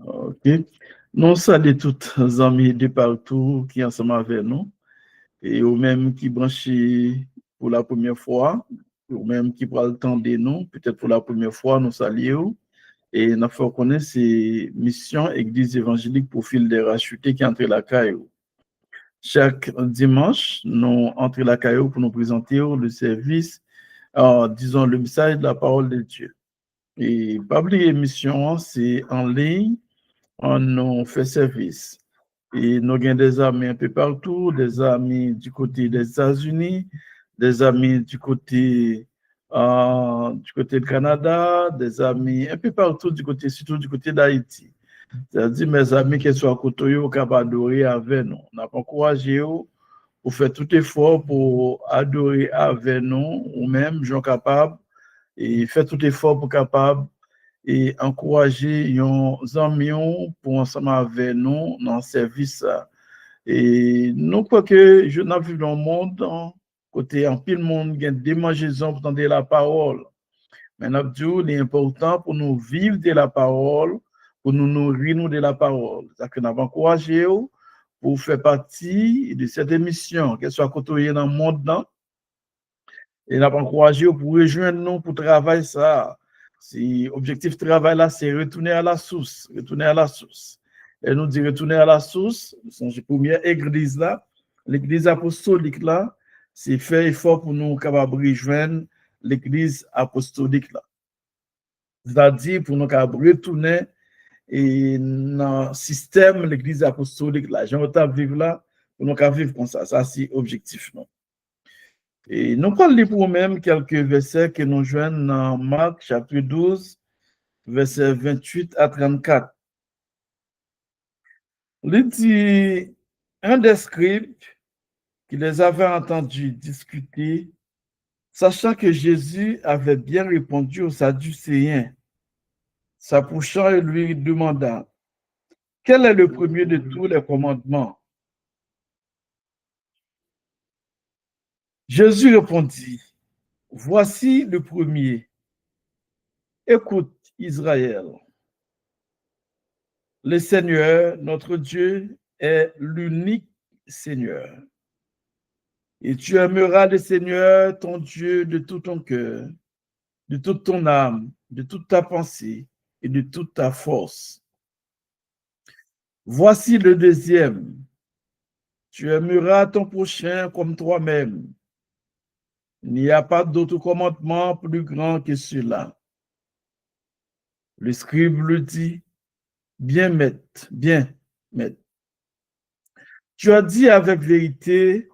Ok. Nous saluons tous les amis de partout qui sont ensemble avec nous et ou même qui branchent pour la première fois, ou même qui prennent le temps de nous, peut-être pour la première fois, nous saluons. Et nous faisons connaître ces missions Église évangélique pour fil des rachetés qui entrent la caillou. Chaque dimanche, nous entrons la caillou pour nous présenter le service, disons le message de la parole de Dieu. Et pas oublier mission, c'est en ligne, on fait service. Et nous avons des amis un peu partout, des amis du côté des États-Unis, des amis du côté du Canada, des amis un peu partout, surtout du côté d'Haïti. C'est-à-dire, mes amis qui sont à côté, ils sont adorer avec nous. On a encouragé pour faire tout effort pour adorer avec nous, ou même, gens capables, et faire tout effort pour capable et encourager les amis pour ensemble avec nous dans le service. Et nous croyons que je n'ai vu dans le monde, côté en pile monde, il y a des démangeaisons pour entendre la parole. Mais nous avons dit, important pour nous vivre de la parole, pour nous nourrir de la parole. C'est-à-dire que nous avons encouragé pour faire partie de cette émission, qu'elle soit côtoyée dans le monde, et nous avons encouragé pour rejoindre nous pour travailler ça. Si l'objectif de travail là, c'est retourner à la source, retourner à la source. Et nous dit retourner à la source, c'est la première église là, l'église apostolique là, c'est faire effort pour nous capables rejoindre l'église apostolique là. C'est-à-dire pour nous capables retourner et dans le système de l'église apostolique là, j'aimerais vivre là, pour nous capables vivre comme ça. Ça, c'est l'objectif. Non? Et nous allons lire pour nous-mêmes quelques versets que nous joignent dans Marc chapitre 12, versets 28 à 34. Il dit, un des scribes qui les avait entendus discuter, sachant que Jésus avait bien répondu aux Sadducéens, s'approchant et lui demanda, quel est le premier de tous les commandements? Jésus répondit, voici le premier. Écoute, Israël. Le Seigneur, notre Dieu, est l'unique Seigneur. Et tu aimeras le Seigneur, ton Dieu, de tout ton cœur, de toute ton âme, de toute ta pensée et de toute ta force. Voici le deuxième. Tu aimeras ton prochain comme toi-même. Il n'y a pas d'autre commandement plus grand que cela. Le scribe le dit, bien maître, bien maître. Tu as dit avec vérité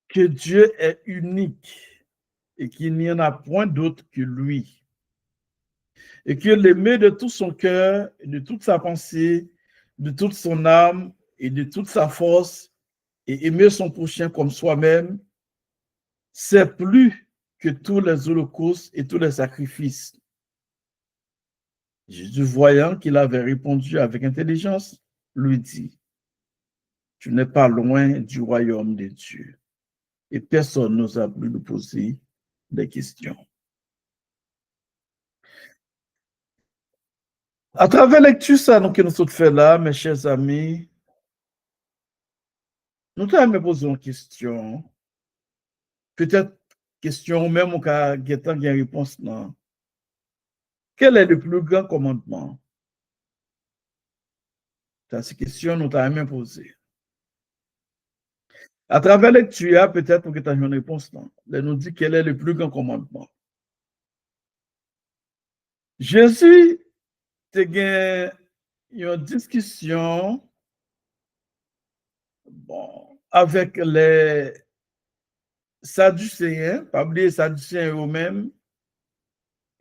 que Dieu est unique et qu'il n'y en a point d'autre que lui. Et que l'aimer de tout son cœur, de toute sa pensée, de toute son âme et de toute sa force, et aimer son prochain comme soi-même, c'est plus que tous les holocaustes et tous les sacrifices. Jésus, voyant qu'il avait répondu avec intelligence, lui dit, tu n'es pas loin du royaume de Dieu. Et personne n'osa plus lui poser des questions. À travers la lecture ça, que nous avons fait là, mes chers amis, nous allons me poser une question. Peut-être question même ou qu'il y a une réponse. Non. Quel est le plus grand commandement? C'est cette question nous allons me poser. À travers la lecture, peut-être que tu as une réponse. Non. Elle nous dit quel est le plus grand commandement. Jésus a eu une discussion avec les Sadducéens, pas oublier les Sadducéens eux-mêmes,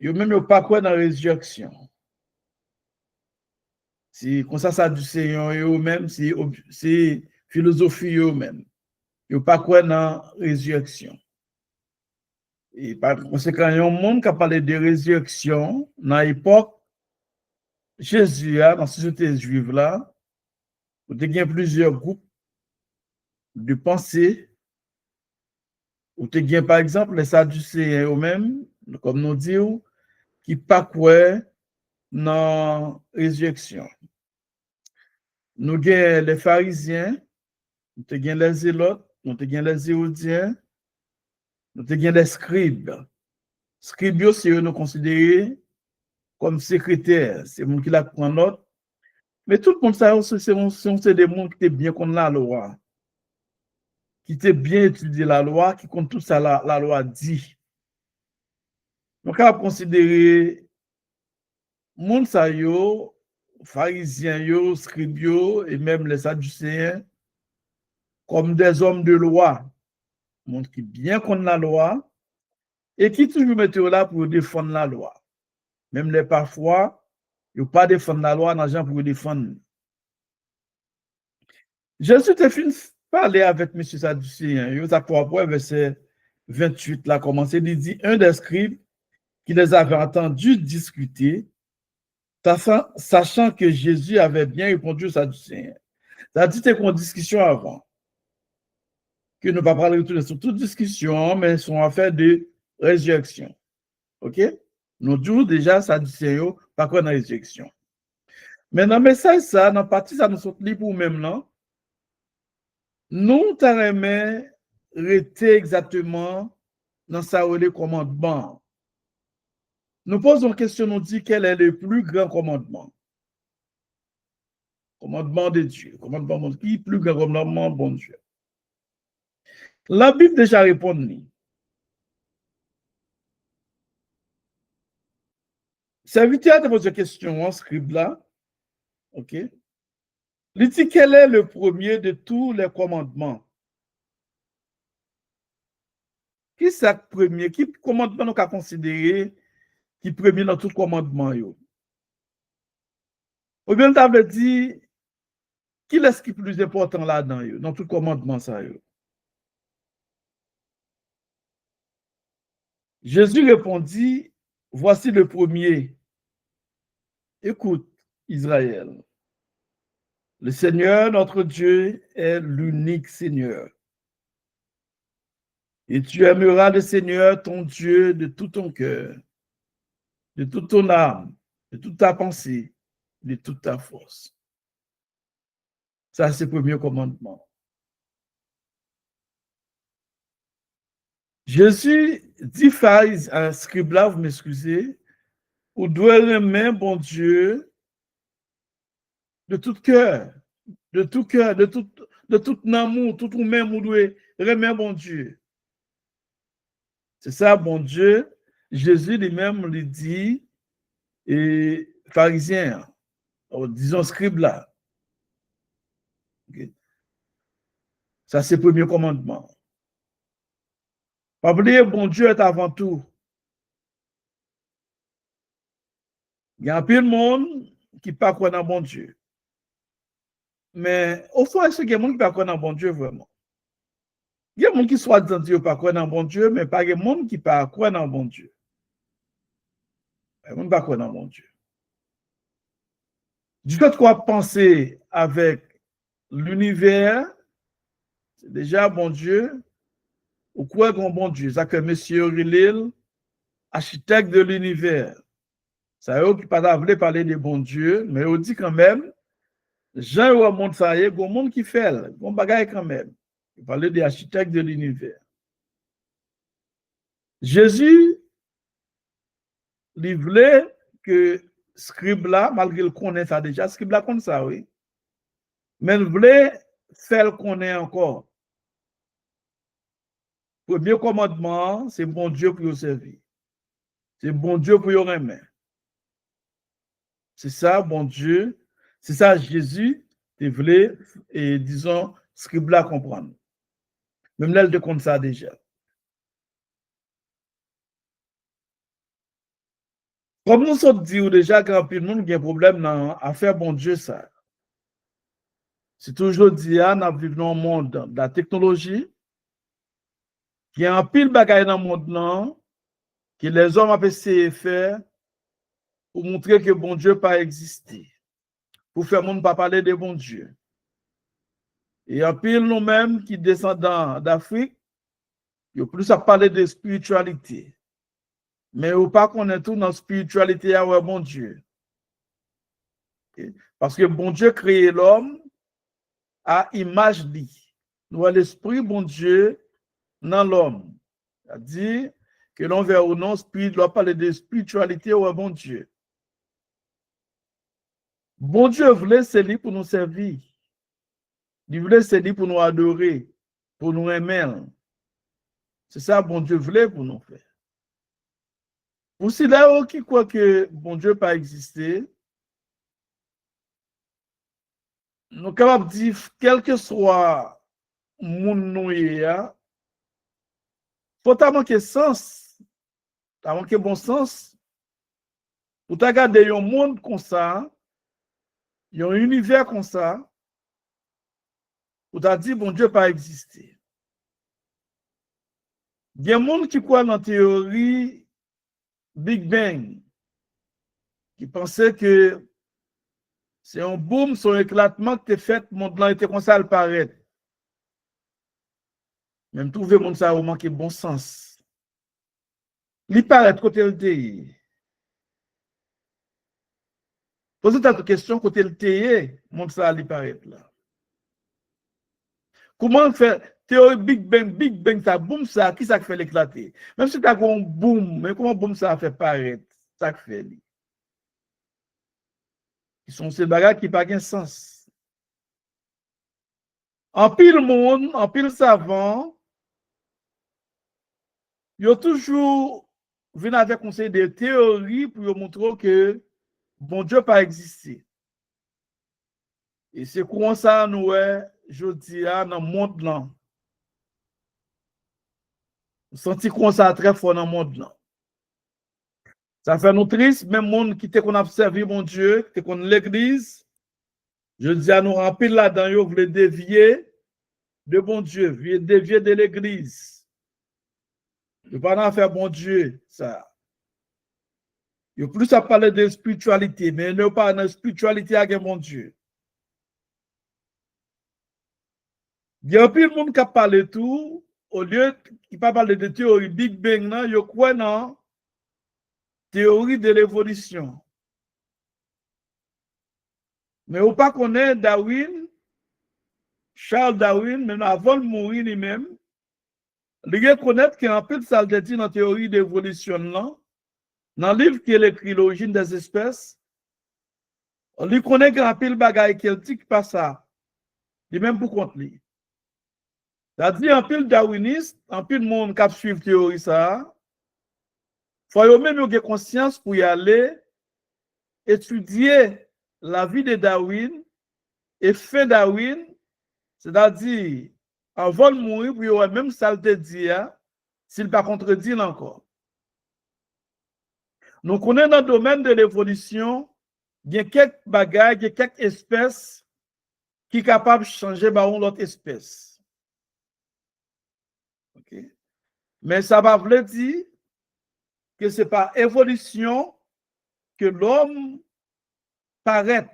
ils n'ont pas quoi dans la résurrection. C'est comme ça, Sadducéens eux-mêmes, c'est philosophie eux-mêmes. Ils n'ont pas quoi dans la résurrection. Et par conséquent, il y a un monde qui a parlé de résurrection dans l'époque Jésus, dans la société juive là, il y a plusieurs groupes de pensée. Ou te gen, par exemple, les Sadducéens eux-mêmes, comme nous disons, qui pas quoi dans la résurrection. Nous avons les pharisiens, nous avons les zélotes, nous avons les hérodiens, nous avons les scribes. Scribes, c'est eux nous considérés comme secrétaires, c'est monde qui la prend note. Mais tout le monde, ça, c'est des gens qui étaient bien contre la loi, qui étaient bien étudié la loi, qui comptent tout ça, la loi dit. Donc, on va considérer monde ça yo, pharisiens yo, scribes yo, et même les sadducéens comme des hommes de loi, monde qui bien contre la loi et qui toujours mettent là pour défendre la loi. Même les parfois, ils ne pas défendre la loi, n'a jamais pour défendre. Jésus te fin parler avec M. Sadducéen, il a pour verset 28 là commencé, il dit un des scribes qui les avait entendus discuter, sachant que Jésus avait bien répondu aux Sadducéens. Ça a dit qu'on discussion avant. Que nous ne pas parler de sur toute discussion, mais sont affaire de résurrection. OK? Nous disons déjà Sadducéens, pas quoi dans la résurrection. Mais dans le message, ça, dans la partie, ça nous sommes libres pour nous-mêmes, là. Nous t'aimons rester exactement dans sa le commandement. Nous posons une question, nous dit quel est le plus grand commandement? Commandement de Dieu. Commandement de Dieu. Qui est le plus grand commandement de bon Dieu? La Bible déjà répond. Serviteur de votre question, scribe là. OK? Il dit quel est le premier de tous les commandements? Qui est le premier? Qui commandement nous avons considéré qui est premier dans tout commandement? Ou bien, tu avais dit, qui est ce qui est plus important là-dedans, dans tout commandement ça? Jésus répondit, voici le premier. Écoute, Israël. Le Seigneur, notre Dieu, est l'unique Seigneur. Et tu aimeras le Seigneur, ton Dieu, de tout ton cœur, de toute ton âme, de toute ta pensée, de toute ta force. Ça, c'est le premier commandement. Jésus dit, un scribe là, vous m'excusez, vous devez aimer bon Dieu de tout cœur, de tout cœur, de tout amour, tout ou même, vous devez aimer bon Dieu. C'est ça, bon Dieu. Jésus lui-même lui dit, et pharisien, disons scribe là. Okay. Ça, c'est le premier commandement. Pas oublier, bon Dieu est avant tout. Il y a un peu de monde qui ne croit pas dans bon Dieu. Mais au fond, est-ce qu'il y a des gens qui ne croient pas dans bon Dieu vraiment? Il y a des gens qui soit disant Dieu pas croire dans bon Dieu, mais pas des gens qui ne croient pas dans bon Dieu. Les gens ne croient pas dans bon Dieu. Du fait qu'on penser avec l'univers, c'est déjà bon Dieu, ou quoi grand bon Dieu? C'est que M. Rilil, architecte de l'univers, ça y est, qui ne pas voulu parler de bon Dieu, mais on dit quand même, Jean ou monde ça y est, il y a un monde qui fait, bon bagaille quand même. Il parlait des architectes de l'univers. Jésus, il voulait que scribe là, malgré le connaît ça déjà, scribe là comme ça, oui. Mais il voulait faire le connaît encore. Premier commandement, c'est bon Dieu pour vous servir. C'est bon Dieu pour vous aimer. C'est ça, bon Dieu. C'est ça, Jésus, il voulait, et disons, scribe là comprendre. Même là, il te compte ça déjà. Comme nous sommes dit déjà, quand le monde a un problème à faire bon Dieu ça. C'est toujours dit, nous vivons dans un monde de la technologie, qui y a un pile bagaille dans le monde là, que les hommes ont essayé de faire pour montrer que bon Dieu n'a pas existé. Pour faire le monde pas parler de bon Dieu. Et un pile nous-mêmes qui descendons d'Afrique, il y a plus à parler de spiritualité. Mais ou pas qu'on est tout dans la spiritualité à bon Dieu. Parce que bon Dieu créé l'homme à image de lui. Nous avons l'esprit bon Dieu dans l'homme. C'est-à-dire que l'on verra ou non, doit parler de spiritualité ou bon Dieu. Bon Dieu voulait c'est lui pour nous servir. Il voulait c'est lui pour nous adorer, pour nous aimer. C'est ça bon Dieu voulait pour nous faire. Pour ceux-là qui croient que bon Dieu pas existé, nous sommes capables de dire, quel que soit mon nom, faut manquer sens, t'as manqué bon sens, pour t'as gardé un monde comme ça, un univers comme ça, pour t'as dit bon Dieu pas existé. Il y a des gens qui croient dans la théorie Big Bang, qui pensaient que c'est un boom, son éclatement que t'es fait, mon monde était comme ça, le paraît. Même trouver mon ça, manque bon sens. Il paraît côté le TI. Posez ta question côté le TI, mon ça, il paraît là. Comment faire théorie Big Bang, ça boom ça, qui ça fait l'éclater? Même si tu as un boom, mais comment boom ça fait paraître? Ça fait. Ils sont ces bagages qui n'ont pas de sens. En pile monde, en pile savant, ils ont toujours venu avec conseil de théories pour montrer que bon Dieu pas existé. Et c'est comment ça nous est, je dis, dans le monde là. Nous sentons qu'on ça très fort dans le monde là. Ça fait nous triste, même monde qui qu'on a servi mon Dieu, qui qu'on l'église, je dis à nous remplir là-dedans, vous voulez dévier de bon Dieu, dévier de l'église. Ne pas en faire bon Dieu, ça. Il y a plus à parler de spiritualité, mais ne pas dans la spiritualité avec mon Dieu. Il y a plus de monde qui parle de tout, au lieu de pas parler de théorie Big Bang, il y a quoi non? Théorie de l'évolution. Mais on pas connaît Darwin, Charles Darwin, même avant de mourir lui-même, il reconnaît qu'il y a un peu de ça dit dans la théorie d'évolution là, dans le livre qui est écrit L'origine des espèces, on lui connaît qu'il y a un peu de bagaille qui dit pas ça, lui-même pour compte lui. C'est-à-dire un peu de darwiniste, un peu de monde qui suit la théorie ça, faut même avoir conscience pour y aller étudier la vie de Darwin et fin Darwin, c'est-à-dire avant de mourir, pour y avoir même ça le dit, s'il ne pas contredit encore. Nous connaissons dans le domaine de l'évolution, il y a quelques bagages, il y a quelques espèces qui sont capables de changer l'autre espèce. Okay. Mais ça va vous dire que ce n'est pas évolution que l'homme paraît.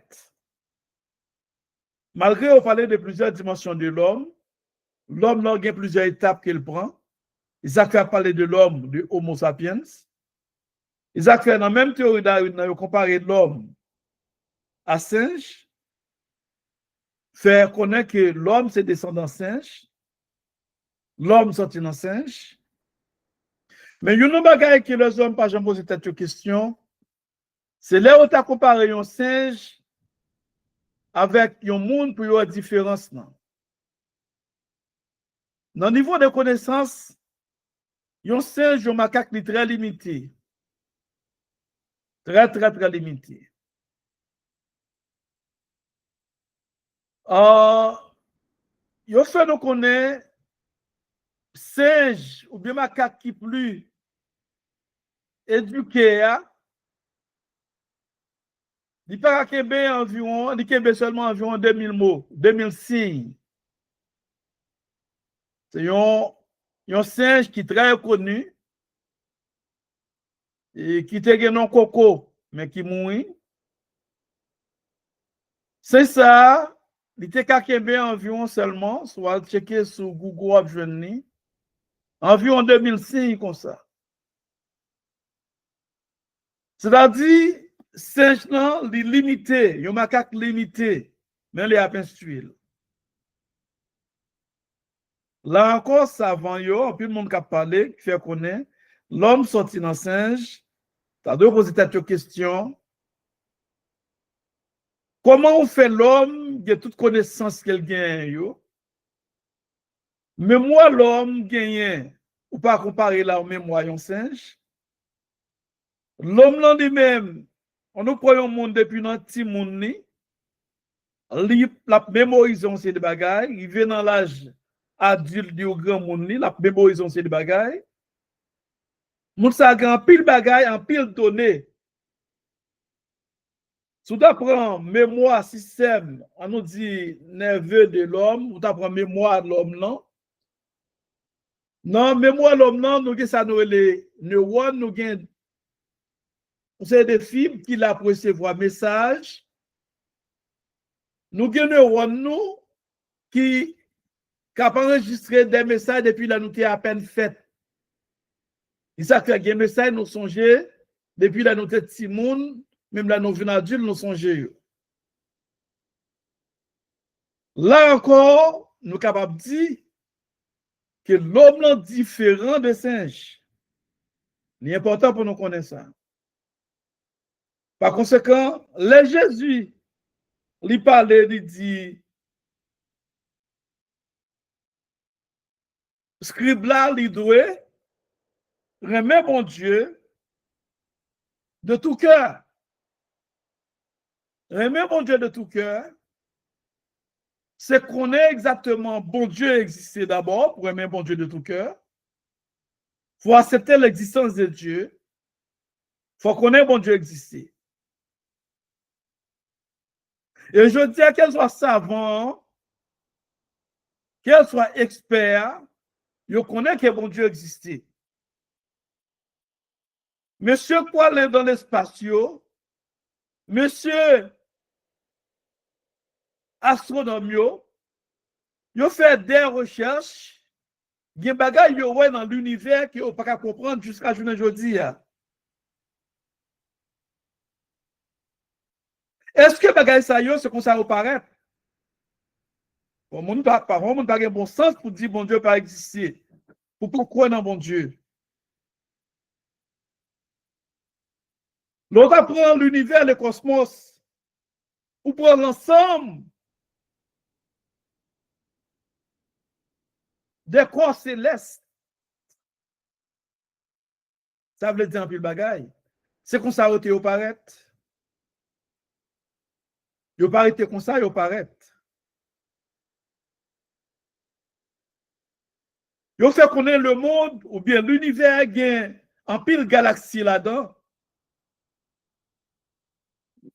Malgré on parlait de plusieurs dimensions de l'homme a plusieurs étapes qu'il prend. Isaac a parlé de l'homme, de Homo sapiens. Isaac fait dans la même théorie d'Arwin, comparé l'homme à singe, faire connaître que l'homme c'est descendant singe, l'homme sorti dans singe. Mais il y a une bagaille que les hommes pas jamais posé cette question, c'est là où tu as comparé un singe avec un monde pour y avoir différence. Dans le niveau de connaissance, un singe, un macaque est très limité. Très, très, très limité. Il fait nous connaître singe ou bien macaque qui plus éduqué, il pas environ, il seulement environ 2000 mots, 2000 signes. C'est un singe qui est très connu et qui était un coco, mais qui mourit. C'est ça, il était environ seulement, soit checker sur Google, environ 2000 signes comme ça. C'est-à-dire, singe nan li limité, yon macaque limité, mais les a instruit. Là encore, savant yo, puis le monde qui a parlé, qui fait connaître, l'homme sorti dans singe, t'as deux poser ta question. Comment on fait l'homme, il a toute connaissance qu'elle gagne yo? Mais moi, l'homme gagne, ou pas comparer là au mémoire yon singe. L'homme là lui-même, on nous croyons monde depuis notre petit monde ni, li la mémorise on c'est des bagailles, il vient dans l'âge adulte du grand monde ni, la mémorise on c'est des bagailles. Moun sa grand pile bagaille, en pile données. Si tu apprends mémoire système, on nous dit nerveux de l'homme, ou tu apprends mémoire de l'homme non. Non, mémoire de l'homme non, nous ça nous les neurones, nous gain c'est des fibres qui la recevoir message. Nous gain neurones nous qui capable enregistrer des messages depuis la nous à peine fait. Et ça fait des messages nous songer depuis la nous petit monde, même la nous jeune adulte nous songer. Là encore, nous sommes capables de dire que l'homme est différent de singe. C'est important pour nous connaître ça. Par conséquent, le Jésus, il parlait, il dit, scribe là, il doit remettre mon Dieu de tout cœur. Remettre mon Dieu de tout cœur, c'est qu'on est exactement bon Dieu exister d'abord, pour aimer bon Dieu de tout cœur. Il faut accepter l'existence de Dieu. Il faut qu'on ait bon Dieu exister. Et je dis qu'elle soit savant, qu'elle soit expert, je connais que bon Dieu existait. Monsieur quoi est dans l'espace, monsieur astronome, yo fait des recherches, il y a des bagages dans l'univers qui ne pas comprendre jusqu'à aujourd'hui. Est-ce que bagay ça yo, c'est comme ça apparaît? Bon, mon pas un bon sens pour dire bon Dieu pas exister. Pour croire dans bon Dieu. L'autre apprend l'univers, le cosmos, ou prendre l'ensemble des corps célestes. Ça veut dire un peu le bagay. C'est comme ça que vous paraît. Vous paraît comme ça, vous paraît. Vous fait connaître le monde, ou bien l'univers, il y a un pile galaxie là-dedans.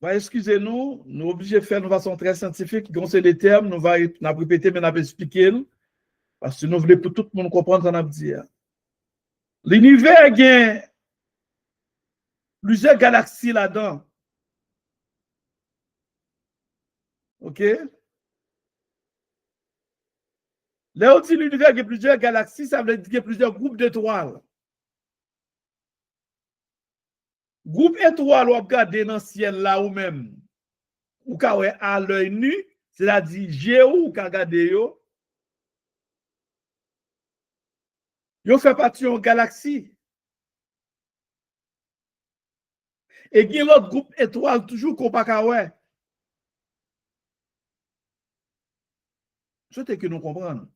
Excusez-nous, nous sommes obligés de faire de façon très scientifique. Donc, c'est les termes, nous allons répéter, mais nous allons expliquer. Parce que nous voulons pour tout le monde comprendre ce qu'on a dit. L'univers, il y a plusieurs galaxies là-dedans. OK? Là, on dit l'univers, il y a plusieurs galaxies, ça veut dire qu'il y a plusieurs groupes d'étoiles. Groupe étoile, on regarde dans le ciel là ou même, ou à l'œil nu, c'est-à-dire géo ou regarder yo. Yo fait partie d'une galaxie. Et il y a l'autre groupe étoile toujours qu'on pas kawè. Je sais que nous comprenons.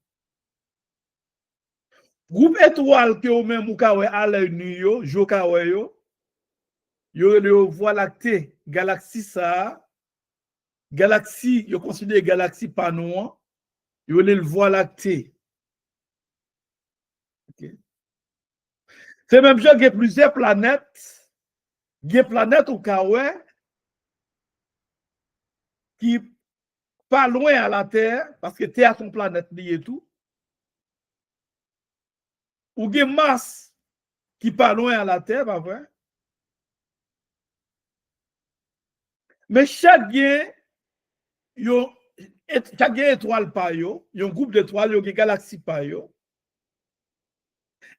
Groupe étoile que ou même ou kawè à l'œil nu yo, jo kawè yo. Yo le voie lactée, galaxie ça. Galaxie, yo considère galaxie pas noire. Yo le voie lactée. Okay. C'est même genre qu'il y a plusieurs planètes. Il y a planètes au Kawè qui pas loin à la Terre, parce que Terre son planète liée et tout. Ou il y a Mars qui pas loin à la Terre, pas vrai? Mais chaque étoile par yo, il y a un groupe d'étoiles, il y a une galaxie par yo.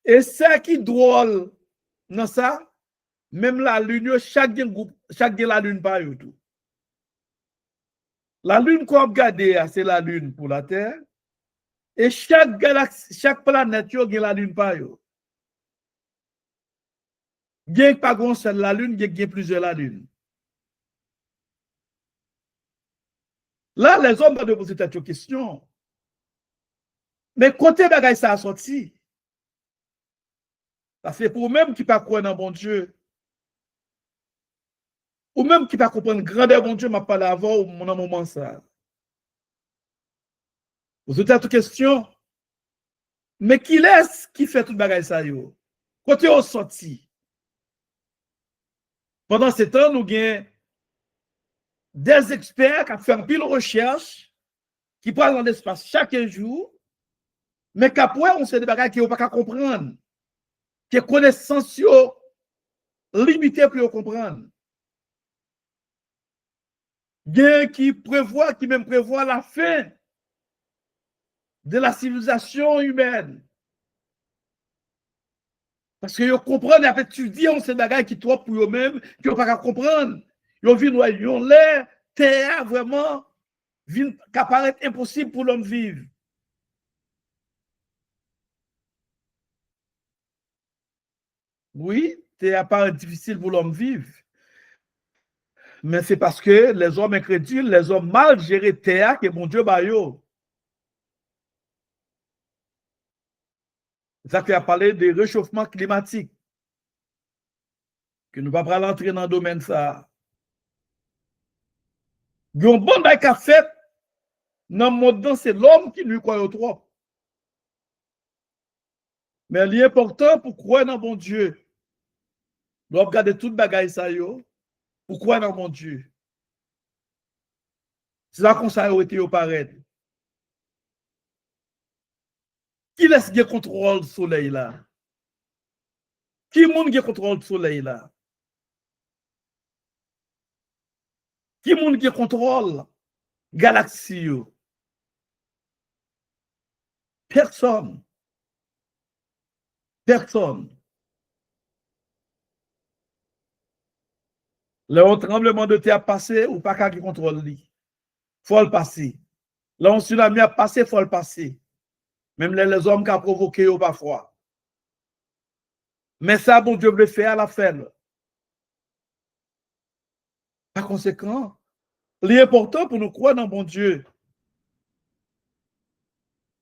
Et ça qui drôle dans ça, Même la lune, chaque la lune par tout. La lune qu'on regarde, c'est la lune pour la Terre. Et chaque galaxie, chaque planète, il y a la lune par yo. Il n'y a pas grand seul la lune, il y a plusieurs la lune. Là, les hommes vont poser cette question. Mais côté bagaille ça a sorti. Parce que pour même qui pas croire dans bon Dieu, ou même qui pas comprendre grandeur bon Dieu, m'a parlé avant ou mon moment ça. Vous avez cette question. Mais qui laisse qui fait tout bagaille ça yo? Côté au sorti. Pendant ce temps, nous avons des experts qui font pile recherche, qui parlent dans l'espace chaque jour, mais qu'après, on sait des bagages qui n'ont pas comprendre, qui connaissance limitée pour comprendre. Bien qui prévoit, qui même prévoit la fin de la civilisation humaine. Parce que vous comprenez, après tu dis, on sait des bagages qui trop pour eux-mêmes, qui n'ont pas comprendre. Ils vivent l'air, terre, vraiment, qui apparaît impossible pour l'homme vivre. Oui, terre apparaît difficile pour l'homme vivre. Mais c'est parce que les hommes incrédules, les hommes mal gérés terre, que mon Dieu baillot. Ça qui a parlé de réchauffement climatique. Que nous ne pouvons pas entrer dans le domaine ça. Il y a un bon bail qu'a fait dans le monde, c'est l'homme qui lui croit trop. Mais l'important pour croire dans mon Dieu, nous regarder toute bagaille ça yo, pour croire dans mon Dieu. C'est ça qu'on ça a été pareil. Qui laisse le contrôle du soleil là? Qui monde qui contrôle le soleil là? Qui monde qui contrôle galaxie yo? Personne. Personne. Le tremblement de terre passé ou pas qui contrôle lui. Faut le passer. Là, on tsunami a passé, faut le passer. Même les hommes qui ont provoqué parfois. Mais ça, bon Dieu veut faire à la fin. Par conséquent, l'important pour nous croire dans bon Dieu.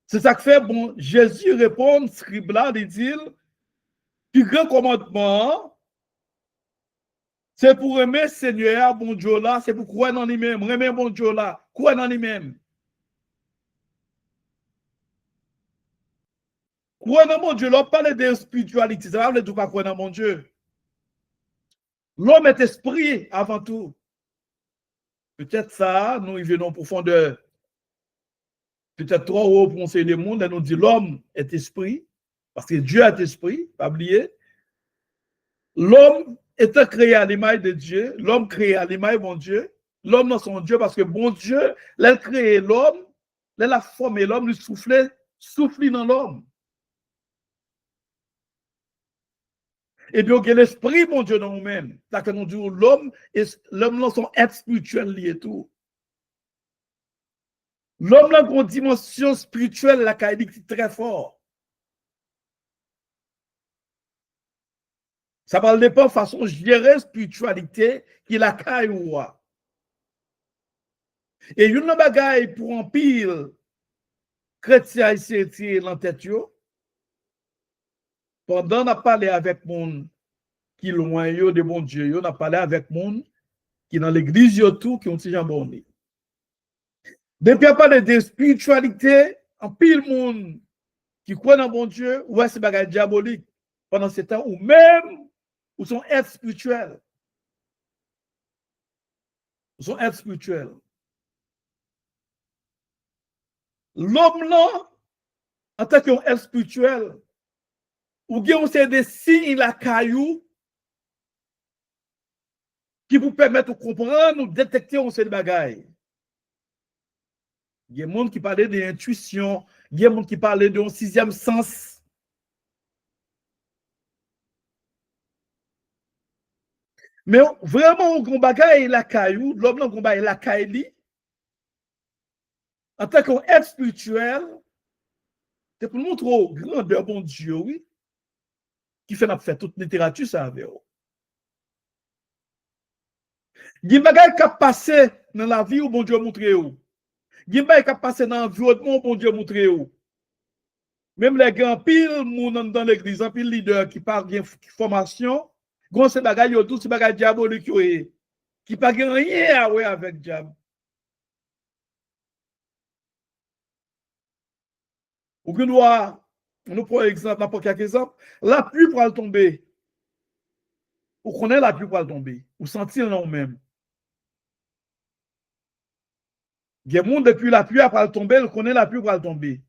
C'est ça que fait, bon, Jésus répond, scribe là, il dit, le grand commandement, c'est pour aimer Seigneur, bon Dieu là, c'est pour croire dans lui-même, aimer bon Dieu là, croire dans lui-même. Croire dans mon Dieu, là, on parle de spiritualité, ça veut dire pas croire dans mon Dieu. L'homme est esprit avant tout. Peut-être ça, nous y venons en profondeur. Peut-être trop haut pour enseigner le monde, et nous dit l'homme est esprit, parce que Dieu est esprit, pas oublier. L'homme étant créé à l'image de Dieu, l'homme créé à l'image de mon Dieu, l'homme dans son Dieu, parce que bon Dieu, l'a créé l'homme, l'a formé l'homme, lui souffle dans l'homme. Et bien, il y a l'esprit, mon Dieu, dans nous-mêmes. C'est que nous disons l'homme dans son être spirituel lié tout. L'homme dans une dimension spirituelle, la est très fort. Ça parle de pas façon de gérer la spiritualité qui la caille ou. Et une bagaille pour un pile chrétien ici dans tête yo. Pendant qu'on a parlé avec monde qui loin yo de bon Dieu, on a parlé avec monde qui dans l'église yo tout qui ont ti jambonné. Depuis on parle de spiritualité, en pile monde qui croit dans bon Dieu, ouais c'est bagaille diabolique pendant ce temps ou même ou son être spirituel. Son être spirituel. L'homme là, en tant qu'être spirituel, ou bien c'est des signes la caillou qui vous permettent de comprendre ou de détecter on sait des bagailles. Il y a des gens qui parlaient d'intuition, il y a des gens qui parlaient d'un sixième sens. Mais vraiment, on bagaille la caillou, l'homme on bagaille la caille en tant qu'être spirituel, c'est pour nous montrer au grandeur bon Dieu, oui, qui fait toute littérature, ça avec vous. Il y a des bagailles qui passé dans la vie où bon Dieu montre vous. Il y a des bagailles qui passé dans l'environnement où bon Dieu montre vous. Même les grands piles dans l'église, un pile leader qui parle de formation, gros ces bagailles, tous ces bagailles diaboliques qui pas rien à voir avec diable. Ou que nous prenons exemple, n'importe quel exemple, la pluie pour tomber. Ou connaît la pluie pour tomber. Ou sentir non même. Il y a des gens depuis la pluie pour tomber, il connaît la pluie pour tomber.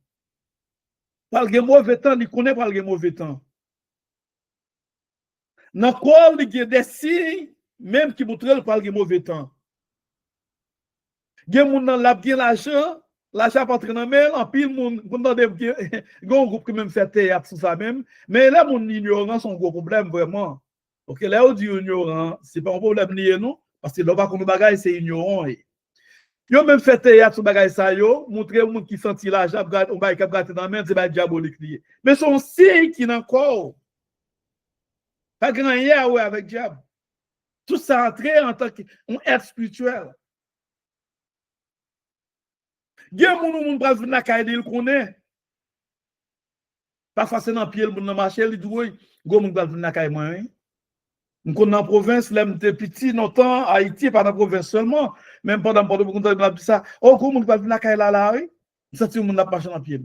Par le mauvais temps, il connaît par le mauvais temps. Dans le corps, il y a des signes, même qui montrent par le mauvais temps. Il y a des gens qui ont l'argent, l'argent pas très normal, en pile, il y a un groupe qui même fait théâtre sur ça même, mais là, mon ignorance, c'est un gros problème, vraiment. Ok, là, on dit ignorant, c'est pas un problème lié, non? Parce que là, par contre, bagage, c'est ignorant. Yo même fait théâtre sur bagage ça yo, montrer au monde qui senti l'argent, on va gratter dans la main, c'est pas diabolique lié. Mais son signe qui n'a encore pas grand rien ouais avec diable. Tout ça entré en tant qu'être spirituel. Gen moun bral vinn la caille il connaît. Parfois c'est dans pied le moun dans marché, il dit oui, go moun bral vinn la caille moi. On connaît en province, là m'était petit longtemps, Haïti pas dans province seulement, même pendant on dit ça. Oh go moun bral vinn la caille là oui. Ça tu moun n'a pas marché dans pied.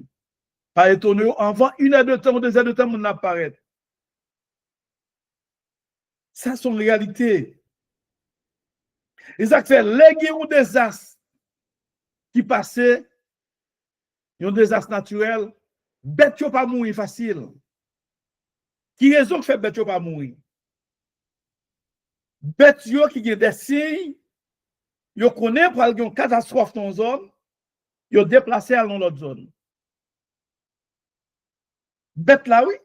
Pas étonné avant 1 heure de temps ou 2 heures de temps moun apparaît. Ça c'est une réalité. Et ça fait léguer ou désastre qui passait, un désastre naturel, bête yo pas mourir facile. Qui raison que fait bête yo pas mourir? Bête yo qui a des signes, yo connaît pour une catastrophe dans une zone, yo déplacé à l'autre zone. Bête là oui.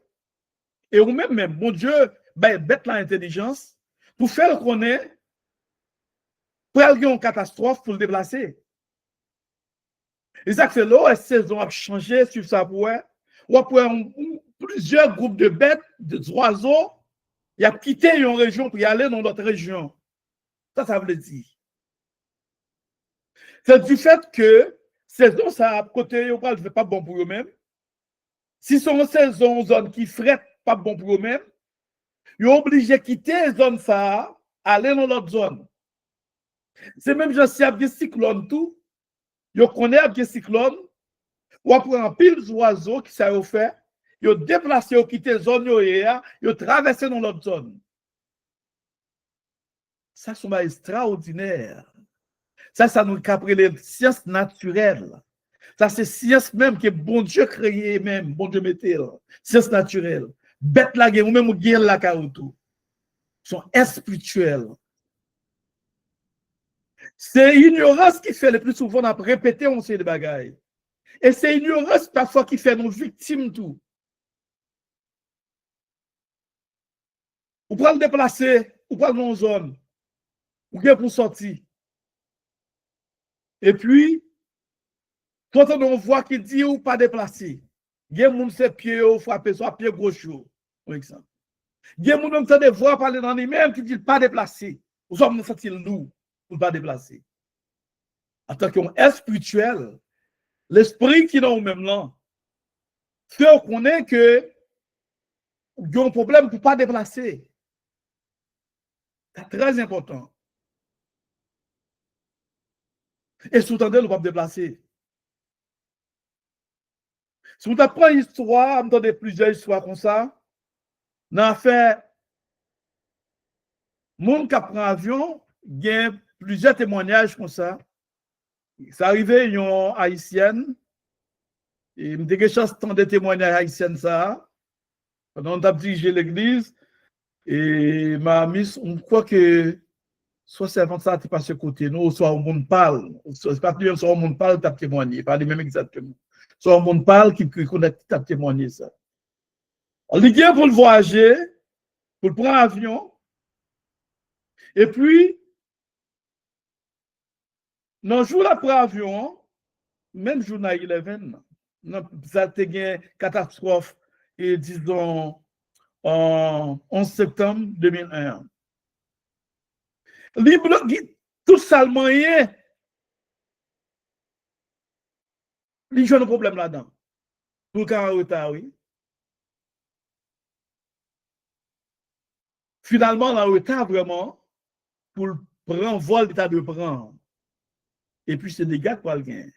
Et ou même bon Dieu, bête là intelligence pour faire connaître pour une catastrophe pour le déplacer. Et ça fait là, la saison a changé sur ça pour plusieurs groupes de bêtes, d'oiseaux, ils ont quitté une région pour y aller dans d'autres régions. Ça veut dire. C'est du fait que saison ça à côté, ils ne fait pas bon pour eux-mêmes. Si son saison zone qui frette pas bon pour eux-mêmes, ils sont obligés de quitter zone ça, aller dans l'autre zone. C'est même si il y a des cyclones tout. Yo connaît des cyclones, ou après un pile d'oiseaux qui ça fait, yo déplacé, yo quitté zone yo traversé dans l'autre zone. Ça c'est extraordinaire. Ça nous capte les sciences naturelles. Ça c'est science même que bon Dieu créé même, bon Dieu mettait là. Science naturelle. Bête la guerre ou même guerre la caroutou. Sont spirituels. C'est l'ignorance qui fait le plus souvent à répéter on sait des bagailles. Et c'est l'ignorance parfois qui fait nos victimes tout. Ou pour le déplacer, ou pour dans une zone, ou bien pour sortir. Et puis, quand on voit qui dit ou pas déplacer, il y a des gens qui pied ou frapper soit pied gauche, par exemple. Il y a des gens qui voient parler dans les mêmes qui dit pas déplacer. Ou hommes sentir lourd pour pas déplacer. En tant qu'un spirituel, l'esprit qui est dans le même là, fait qu'on est que il y a un problème pour ne pas déplacer. C'est très important. Et si vous entendez, nous ne pouvons pas déplacer. Si vous apprenez une histoire, vous entendez plusieurs histoires comme ça, dans l'affaire, monde qui prend avion, il y a plusieurs témoignages comme ça. C'est arrivé une haïtienne, et je me chance de témoignages haïtiennes ça. Pendant qu'on a dirigé l'église, et ma mise, on croit que soit servante ça, tu passes ce côté, nous, soit on monde parle, c'est pas plus, soit on monde parle, tu as témoigné, pas les mêmes exactement. Soit on monde parle, qui connaît, tu as témoigné ça. On dit pour le voyager, pour le prendre avion, Et puis, dans le jour après avion, même jour 9/11, ça a été une catastrophe, et disons, en 11 septembre 2001. Libre, tout ça, le moyen, il y a un problème là-dedans. Pour le cas en retard, oui. Finalement, en retard, vraiment, pour le prendre vol, l'état de prendre. Et puis, c'est des gars qui le gain.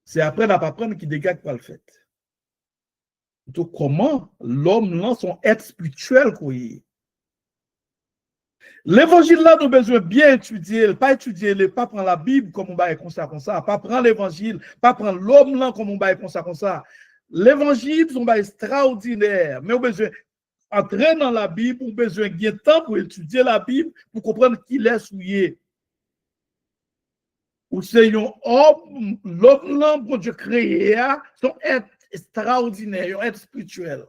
C'est après, n'a pas prendre qui des gars qui le fait. Donc, comment l'homme lance son être spirituel, quoi? L'évangile là, nous avons besoin bien étudier, pas étudier, pas prendre la Bible comme on va comme ça, pas prendre l'évangile, pas prendre l'homme là comme on va comme ça. L'évangile, c'est un extraordinaire, mais on a besoin d'entrer dans la Bible, on a besoin de temps pour étudier la Bible, pour comprendre qui est souillé. Ou c'est un homme, l'homme là, pour Dieu créé, son être extraordinaire, un être spirituel.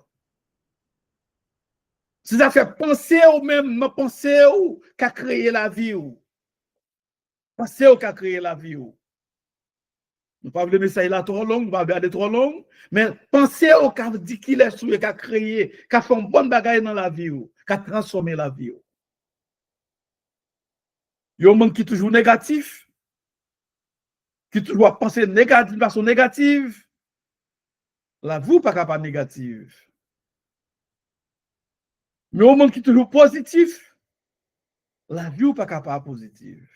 Si ça fait penser ou même penser ou qu'a créé la vie ou. Penser ou qu'a créé la vie ou. Nous ne pouvons pas le message là trop long, nous ne pouvons pas regarder trop long, mais penser au qu'a dit qu'il est souillé, qu'a créé, qu'a fait une bonne bagaille dans la vie ou, qu'a transformé la vie ou. Il y a un monde qui est toujours négatif, qui toujours penser négatif, de façon négative. La vie n'est pas négative. Mais il y a un monde qui est toujours positif, la vie n'est pas positive.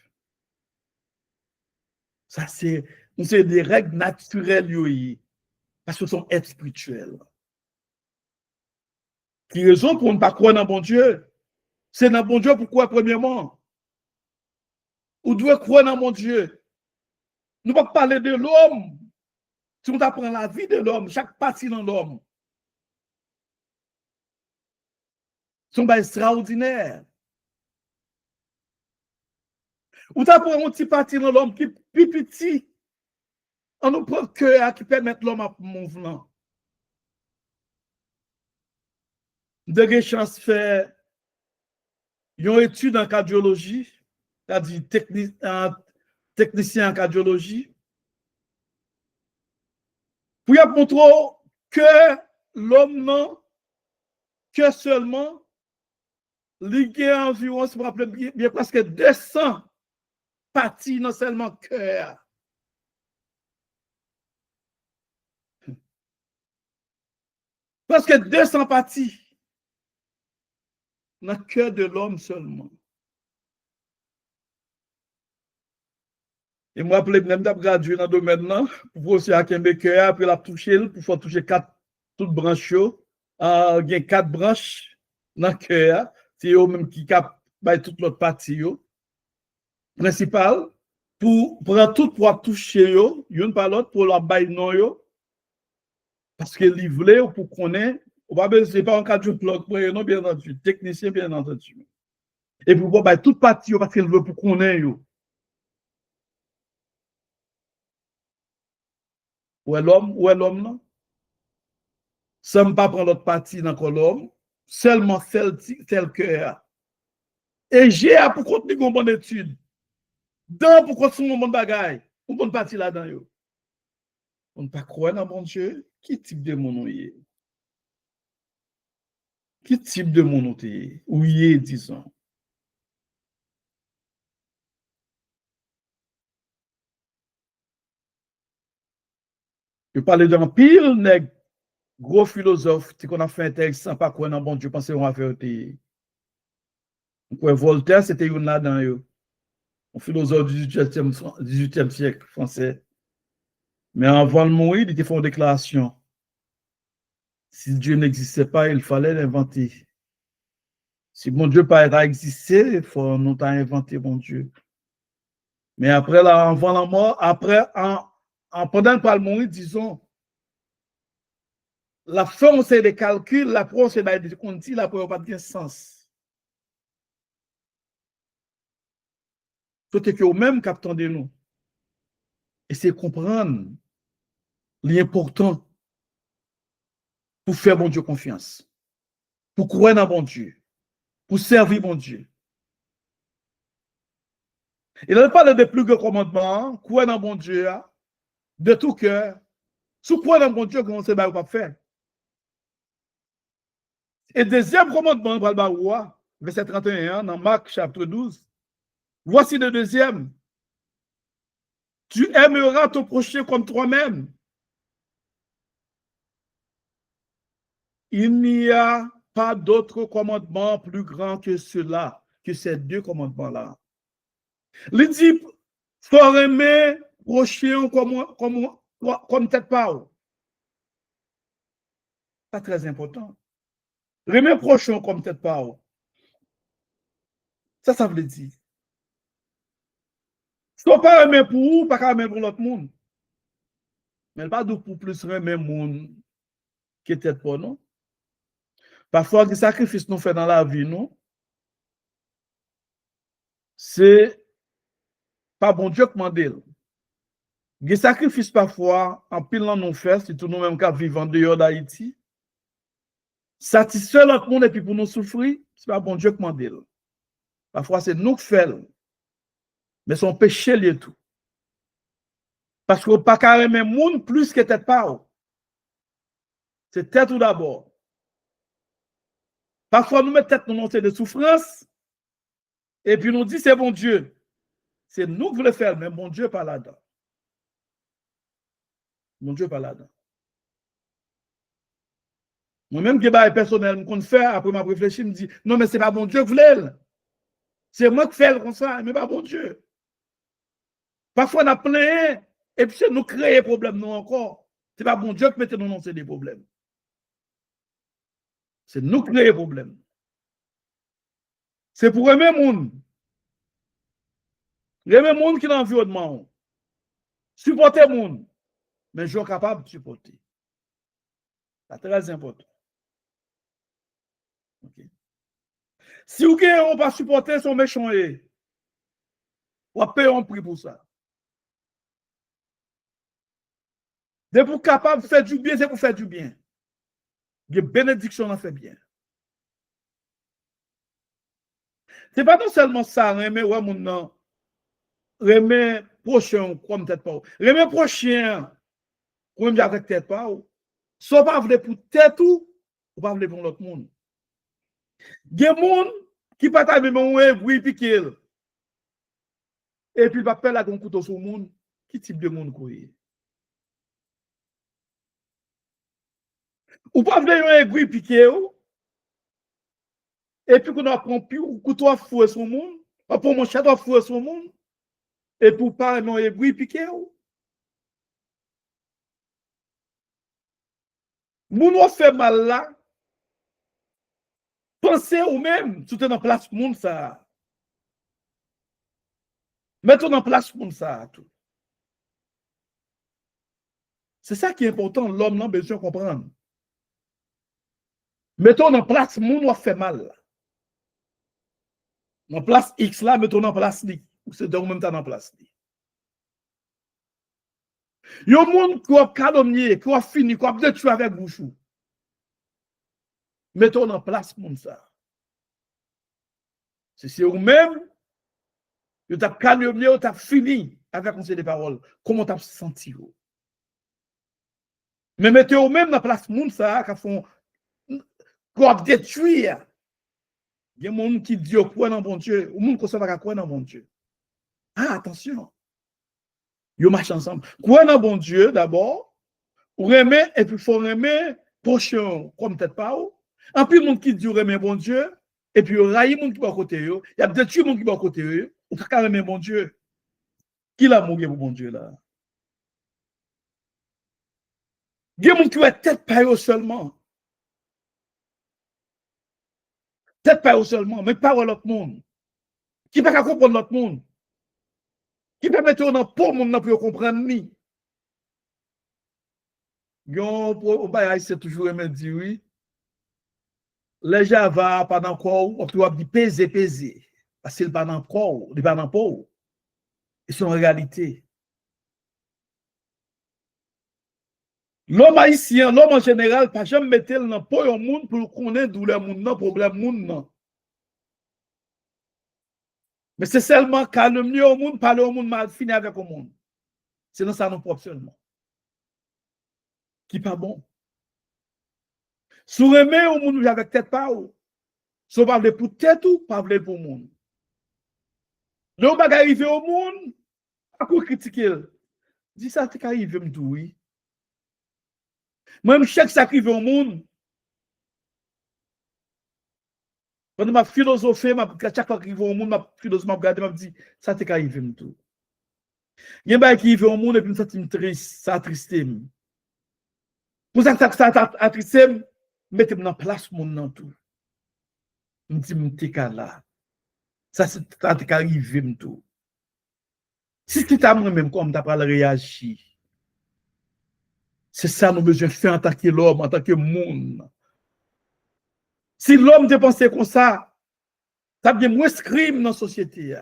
Ça, c'est des règles naturelles, parce que sont être spirituels. Qui raison pour ne pas croire dans bon Dieu? C'est dans bon Dieu pourquoi, premièrement? Ou doit croire dans mon Dieu? Nous ne pouvons pas parler de l'homme. Si on apprend la vie de l'homme, chaque partie dans l'homme, sont extraordinaires. Ou t'apprends un petit partie dans l'homme qui est plus petit, on nous prend le cœur qui permet l'homme à mouvement. De chance faire une étude en cardiologie, c'est-à-dire technicien en cardiologie, pour y montrer que l'homme non, que seulement, il y a environ, si vous vous rappelez bien, presque 200 parties, non seulement cœur. Presque 200 parties dans le cœur de l'homme seulement. Et moi, je même gradué dans le domaine là, pour aussi à Kembe cœur, après la toucher, pour faire toucher 4 toutes branches, il y a 4 branches dans le cœur, c'est eux même qui capent toute l'autre partie principale, pour prendre tout pour toucher, une par l'autre, pour leur bailler non, parce que livrer pour connaître, on va pas c'est pas un cas de plug pour non bien entendu, technicien bien entendu. Et pour voir toute partie parce qu'elle veut pour connaître. Où est l'homme là? Sans pas prendre l'autre partie dans l'homme, seulement celle cœur. Et j'ai pour continuer une bonne étude. Dans pour continuer une bonne bagaille, une bonne partie là-dedans. On ne peut pas croire dans mon Dieu. Qui type de mon est? Qui type de mon est? Où y est, disons? Je parlais d'un pile, nègre, gros philosophe, qu'on a fait un texte sans pas croire dans bon Dieu, penser qu'on va faire. Voltaire, c'était une là-dedans. Un philosophe du 18e siècle français. Mais avant de mourir, il a fait une déclaration. Si Dieu n'existait pas, il fallait l'inventer. Si mon Dieu pas existé, il faut nous inventer mon Dieu. Mais après, avant la mort, après, pendant qu'il mourir, disons, la fin, c'est des calculs, la pro, c'est des comptes, la pro, pas de sens. Tout est que au même captant de nous. Et c'est comprendre l'important pour faire mon Dieu confiance, pour croire dans mon Dieu, pour servir mon Dieu. Il a parlé des plus grands commandements, quoi dans mon Dieu, de tout cœur. Sous quoi dans mon Dieu, comment c'est pas faire. Et deuxième commandement, verset 31, dans Marc chapitre 12. Voici le deuxième. Tu aimeras ton prochain comme toi-même. Il n'y a pas d'autre commandement plus grand que cela, que ces deux commandements-là. Il dit, faut aimer prochain comme tête pas. C'est très important. Aimer prochain comme tête pas. Ça veut dire. Si on pas aimer pour vous, pas aimer pour l'autre monde. Mais pas de pour plus aimer monde qui est tête pas, non? Parfois, les sacrifices nous fait dans la vie, non? C'est pas bon Dieu qui m'a dit. Les sacrifices parfois, en pile dans nos fesses, c'est tout nous-mêmes qui vivons en dehors d'Haïti. Satisfaire l'autre monde et puis pour nous souffrir, c'est pas bon Dieu qui m'a dit. Parfois, c'est nous qui faisons. Mais son péché lié tout. Parce qu'on pas carrément le monde plus que tête pas. C'est tête tout d'abord. Parfois, nous mettons tête nous lancer de souffrance et puis nous dit c'est bon Dieu. C'est nous qui voulons faire, mais bon Dieu pas là-dedans. Mon Dieu pas là-dedans. Moi-même, qui est personnel, je fais, après ma réfléchi, je me dis, non, mais c'est pas bon Dieu qui voulait. C'est moi qui fais comme ça, mais pas bon Dieu. Parfois, on a plein, et puis c'est nous créer des problèmes, nous encore. C'est pas bon Dieu qui mette nous dans des problèmes. C'est nous qui créer des problèmes. C'est pour aimer le monde. Aimer le monde qui est dans l'environnement. Supporter le monde. Mais je suis capable de supporter. C'est très important. Okay. Si vous ne pas supporter son méchant, vous payer un prix pour ça. Dès pour capable de faire du bien, c'est pour faire du bien. Les bénédictions en fait bien. C'est pas non seulement ça, remet ouais mon nom, remet prochain comme tête pas. Remet prochain comme avec tête pas. Soit pas voulez pour tête ou pas voulez pour l'autre monde. Il y a des gens qui pas même oui piquer. Et puis va faire la couteau sur le monde. Qui type de monde courir? Ou pas voulez oui piquer et puis qu'on a compris couteau à fouet sur le monde, pour mon chat à fouet sur le monde. Et pour pas non oui piquer moun fait mal là. Pensez ou même, tout est en place pour monde ça. Mettons en place pour monde ça tout. C'est ça qui est important, l'homme n'a besoin de comprendre. Mettons en place moun ou fait mal. En place X là, mettons en place li. C'est de même temps en place li. Yon moun qui a calomnié, qui a fini, qui a détruit avec bouchou. Mettons en place moun ça. C'est ou même vous avez calomnié, vous avez fini avec conseil de parole. Comment vous avez senti? Mais mettez vous même dans la place moun ça qui font quoi détruire. Il y a des gens qui disent quoi dans bon Dieu, ou monde qui ne pas quoi dans bon Dieu. Ah, attention. Ils marchent ensemble. Quoi dans bon Dieu d'abord, ou remet et puis faut remet prochain comme peut-être pas. En plus monde qui dit remet bon Dieu et puis raille monde qui va côté yo, il y a détruit monde qui va côté yo, ou pas remet bon Dieu. Qui l'a mouru pour bon Dieu là? Il y a des gens qui ont tête pas yo seulement. Tête pas yo seulement, mais parole l'autre monde. Qui pas comprendre l'autre monde. Qui peut mettre dans pour monde pour comprendre ni. Yon c'est toujours aimé dire oui. Les Java pendant quoi on peut dire peser parce qu'il pas dans corps, il pas dans peau. Et c'est une réalité. L'homme haïtien, l'homme en général, pas jamais mettre dans peau au monde pour connaître douleur monde, problème monde. Mais c'est seulement calomnier au monde, parler au monde, mal finir avec le monde. C'est dans ça non propre seulement. Qui pas bon. Sous aimer au monde avec tête pas ou. Sous parler pour tête ou parler pour le monde. Le bagage arrivé au monde, à quoi critiquer? Dis ça, t'es arrivé me tout, oui. Même chaque sacrifice au monde, quand ma philosophie, chaque fois qu'il va au monde, ma philosophie m'a regardé, m'a dit, ça t'es arrivé me tout. Il y a un qui arrive au monde et puis ça me triste, ça attristé. Pour ça attristé, mettez-moi en place mon nom tout. Je dis, m'te là. Ça t'es arrivé me tout. Si tu t'as moi-même comme t'as pas réagi. C'est ça nous besoin faire en tant que l'homme, en tant que monde. Si l'homme te pensé comme ça, ça bien moins crime dans la société.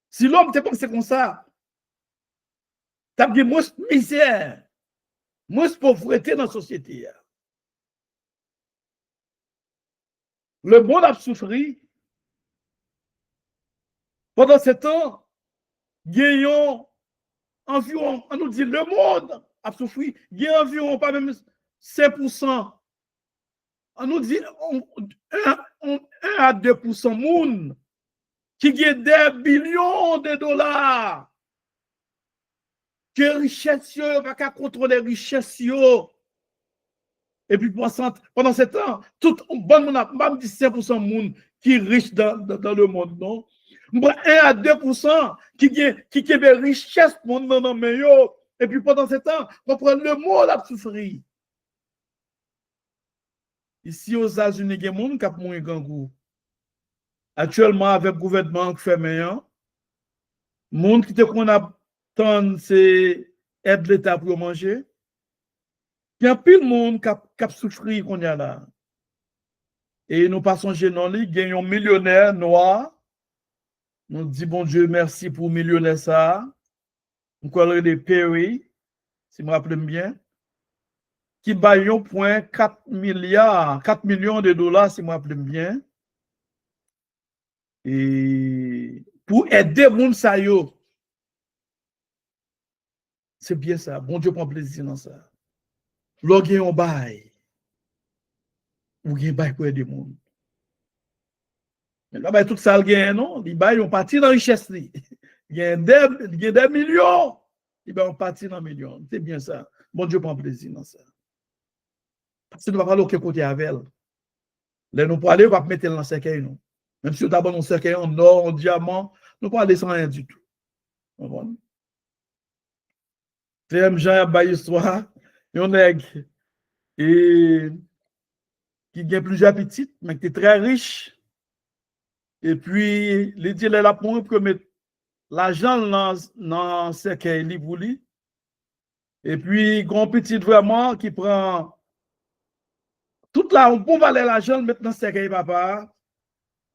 Si l'homme te pensé comme ça, ça bien moins misère, moins pauvreté dans la société. Le monde a souffert. Pendant ce temps, gagnons environ, on nous dit, le monde a souffert. Gagnons environ pas même 5%. On nous dit 1 à 2% monde qui gagne des billions de dollars. Que richesse, yo, pas qu'à contrôler richesse, yo. Et puis pendant ce temps, tout bon monde, même 17% monde qui est riche dans le monde, non? 1 à 2% qui a des richesses monde dans le monde, et puis pendant ce temps, on prend le monde à souffrir. Ici aux États-Unis, il y a des gens qui ont moins gangou. Actuellement, avec le gouvernement qui fait meilleur, les gens qui qu'on attend, c'est aide l'État pour manger. Il y a plus de monde qui a souffert qu'on y a là. Et nous passons chez nous, il y a un millionnaire noir. Nous disons, bon Dieu, merci pour le millionnaire ça. Nous collons des Perry, si je me rappelle bien, qui baille 1,4 milliard, 4 millions de dollars, si je me rappelle bien. Et pour aider les gens, c'est bien ça. Bon Dieu prend plaisir dans ça. Lorsqu'il y a un bail, ou il y a un bail pour aider les gens. Mais là, tout ça, il y a non? Les bails ont parti dans la richesse. Il y a des millions. Ils ont parti dans les millions. C'est bien ça. Bon Dieu prend plaisir dans ça. Parce que nous ne pouvons pas aller aucun côté avec elle. Là, nous pouvons aller, on va mettre dans le cercueil. Non? Même si nous avons un cercueil en or, en diamant, nous ne pouvons aller sans rien du tout. J'aime Jean a une histoire. Il y a un nègre qui a plusieurs petites, mais qui est très riche. Et puis, il dit, là, pour mettre l'argent dans le cercueil pour lui. Et puis, grand petit vraiment qui prend toute la, on peut valer l'argent, mettre dans le cercueil papa.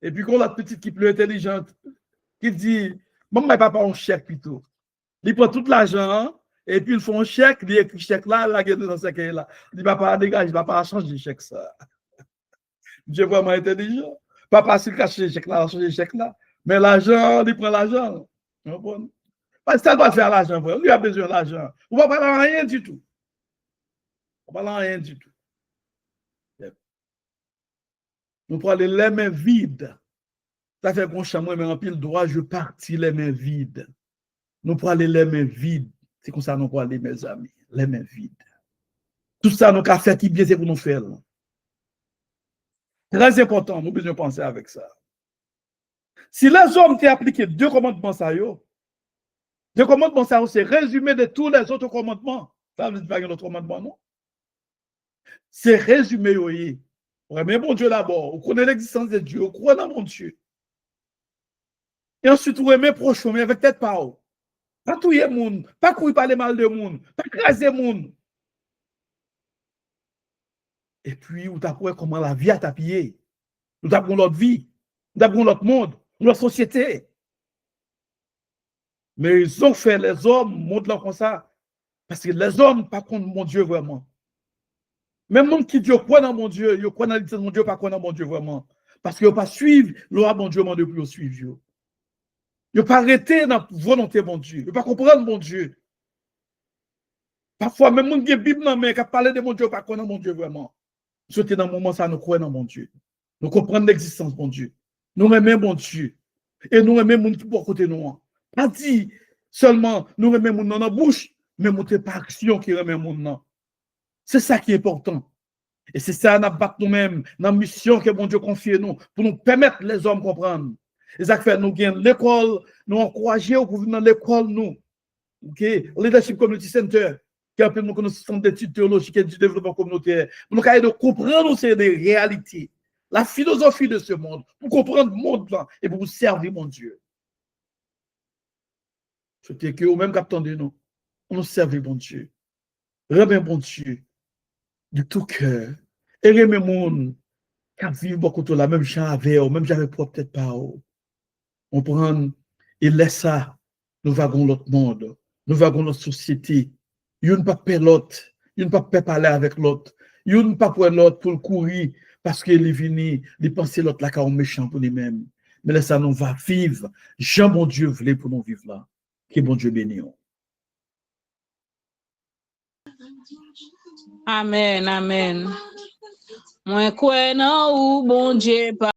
Et puis, quand la petite qui est plus intelligente, qui dit, bon, mais papa, on chèque plutôt. Il prend tout l'argent, et puis ils font un chèque, il écrit chèque là, la gueule dans ce cercueil là. Il dit, papa, dégage, papa, change le chèque ça. Dieu est vraiment intelligent. Papa, s'il cache le chèque là, change le chèque là. Mais l'argent, il prend l'argent. Parce que ça doit faire l'argent, frère. Lui a besoin d'argent. On ne va pas parler rien du tout. On ne va parler rien du tout. Nous prenons les mains vides. Ça fait qu'on chamois, mais en pile droit, je partis les mains vides. Nous prenons les mains vides. C'est comme ça nous prenons mes amis. Les mains vides. Tout ça, nous avons fait qui bien, c'est pour nous faire. Très important, nous devons penser avec ça. Si les hommes t'ont appliqué 2 commandements, ça y est. 2 commandements, ça c'est résumé de tous les autres commandements. Ça ne veut pas dire autre commandement, non? C'est résumé, oui. Mais bon Dieu d'abord, on connaît l'existence de Dieu, on croit dans mon Dieu. Et ensuite, on aime prochain, mais avec tête pas haut. Pas touiller le monde, pas courir parler mal de monde, pas craser le monde. Et puis, on t'apprend comment la vie a tapé. Nous apprend notre vie, nous apprend notre monde, notre société. Mais ils ont fait les hommes, montrent comme ça. Parce que les hommes, pas contre mon Dieu vraiment. Même monde qui dit, croit dans mon Dieu, croit dans l'identité de mon Dieu, pas croit dans mon Dieu vraiment. Parce que pas suivre, loi bon Dieu demande pour suivre. Yo pas arrêter dans volonté bon Dieu. Yo pas comprendre bon Dieu. Parfois même moun qui Bible nan mais qui parler de mon Dieu pas connaître mon Dieu vraiment. C'était dans le moment ça nous croyons dans mon Dieu. Nous comprenons l'existence bon Dieu. Nous aimons bon Dieu. Et nous aimons moun qui pour côté nous. Pas dit seulement nous aimons moun dans la bouche, mais monter par action qui remet moun nan. C'est ça qui est important. Et c'est ça, nous battons nous-mêmes dans la mission que bon Dieu confie nous, pour nous permettre les hommes comprendre. Et ça fait nous gagnons l'école, nous encourager pour venir dans l'école, nous. OK? Leadership Community Center, qui appelle nous comme centre d'études théologiques et du développement communautaire, pour nous de comprendre ces réalités, la philosophie de ce monde, pour comprendre le monde là et pour vous servir, mon Dieu. C'était que vous-même qui attendez nous, on nous servir, mon Dieu. Remet, mon Dieu, de tout cœur. Et remet mon qui vivent beaucoup de la même champ avec eux, même j'avais peut-être pas. On prend et laisse ça, nous vagons l'autre monde, nous vagons notre société. Il ne pas payer l'autre, il ne pas parler avec l'autre, il ne pas pour l'autre pour le courir parce qu'il est venu, il pense l'autre là comme méchant pour lui-même. Mais là, ça nous va vivre. Jean, bon Dieu, voulait pour nous vivre là. Que bon Dieu bénisse. Amen, amen. Moi, quoi, non, ou bon Dieu,